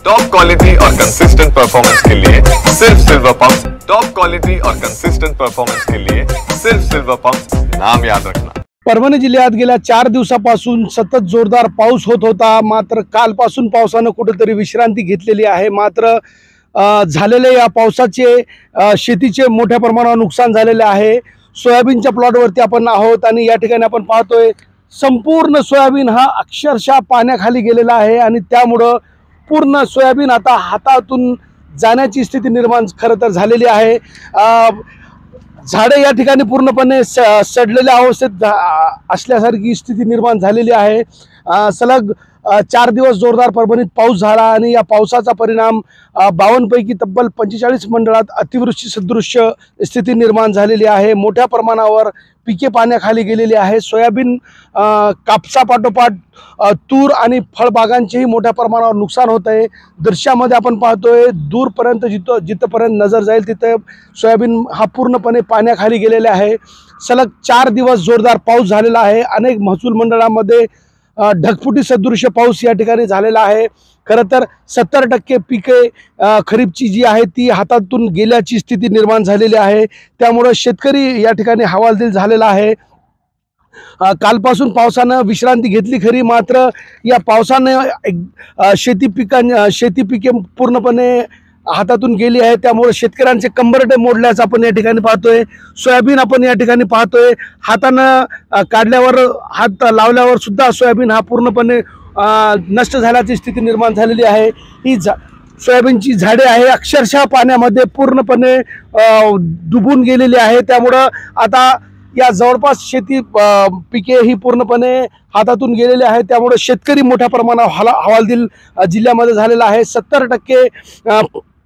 Top quality और consistent performance के लिए सिर्फ सिल्वर पंप। टॉप क्वालिटी और कंसिस्टेंट परफॉर्मेंस के लिए सिर्फ सिल्वर पंप, नाम याद रखना। परभणी जिल्ह्यात गेल्या 4 दिवसापासून सतत जोरदार पाऊस होत होता। मात्र कालपासून पावसानं कुठेतरी विश्रांती घेतलेली आहे। मात्र झालेले या पावसाचे शेतीचे मोठ्या प्रमाणावर नुकसान झालेले आहे। सोयाबीनच्या प्लॉटवरती आपण आहोत आणि या ठिकाणी आपण पाहतोय संपूर्ण सोयाबीन हा अक्षरशः पाण्याखाली गेलेला आहे आणि त्यामुळे पूर्ण सोयाबीन आता हातातून जाण्याची स्थिती निर्माण खरं तर झालेली आहे। झाडे या ठिकाणी पूर्णपणे सडलेल्या अवस्थेत असल्यासारखी स्थिती निर्माण झालेली आहे। सलग 4 दिवस जोरदार परभणीत पाऊस झाला आणि या पावसाचा परिणाम 52 पैकी तब्बल 45 मंडळात अतिवृष्टी सदृश्य स्थिती निर्माण झालेली आहे। मोठ्या प्रमाणावर पिके पाण्याखाली गेलेली आहे। सोयाबीन कापसापाठोपाठ तूर आणि फळबागांचेही मोठ्या प्रमाणावर नुकसान होत आहे। दृश्यामध्ये आपण पाहतोय दूरपर्यंत जिथपर्यंत नजर जाईल तिथे सोयाबीन हा पूर्णपणे पाण्याखाली गेलेला आहे। सलग 4 दिवस जोरदार पाऊस झालेला आहे। अनेक महसूल मंडळामध्ये ढगफुटी सदृश्य पाऊस या ठिकाणी झालेला आहे। खरं तर 70% पिके खरीपची जी आहे ती हातातून गेल्याची स्थिती निर्माण झालेली आहे। त्यामुळे शेतकरी या ठिकाणी हवालदिल झालेला आहे। कालपासून पावसानं विश्रांती घेतली खरी, मात्र या पावसाने शेती पिके पूर्णपणे हातातून गेली आहे। त्यामुळे शेतकऱ्यांचे कंबरडे मोडल्याचं आपण या ठिकाणी पाहतोय। सोयाबीन आपण या ठिकाणी पाहतोय हातानं काढल्यावर हात लावल्यावर सुद्धा सोयाबीन हा पूर्णपणे नष्ट झाल्याची स्थिती निर्माण झालेली आहे। ही सोयाबीनची झाडे आहे अक्षरशः पाण्यामध्ये पूर्णपणे डुबून गेलेली आहे। त्यामुळं आता या जवळपास शेती पिके ही पूर्णपणे हातातून गेलेली आहे। त्यामुळे शेतकरी मोठ्या प्रमाणावर हवालदिल जिल्ह्यामध्ये झालेला आहे। 70%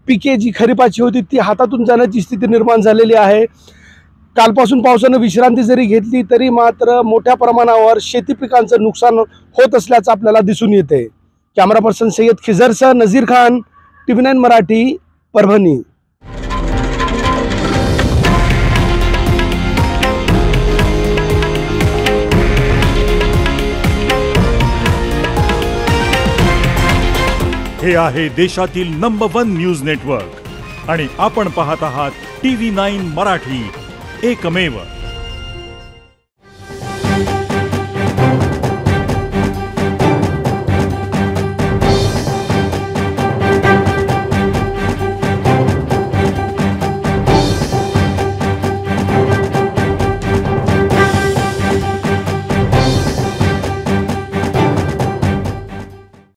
पिके जी खरीपाची होती ती हातातून जाण्याची स्थिती निर्माण झालेली आहे। कालपासून पावसानं विश्रांती जरी घेतली तरी मात्र मोठ्या प्रमाणावर शेती पिकांचं नुकसान होत असल्याचं आपल्याला दिसून येते। कॅमेरा पर्सन सय्यद खिजरसह नजीर खान, TV9 मराठी, परभणी। हे आहे देशातील नंबर 1 न्यूज नेटवर्क आणि आपण पाहत आहात TV9 मराठी, एकमेव।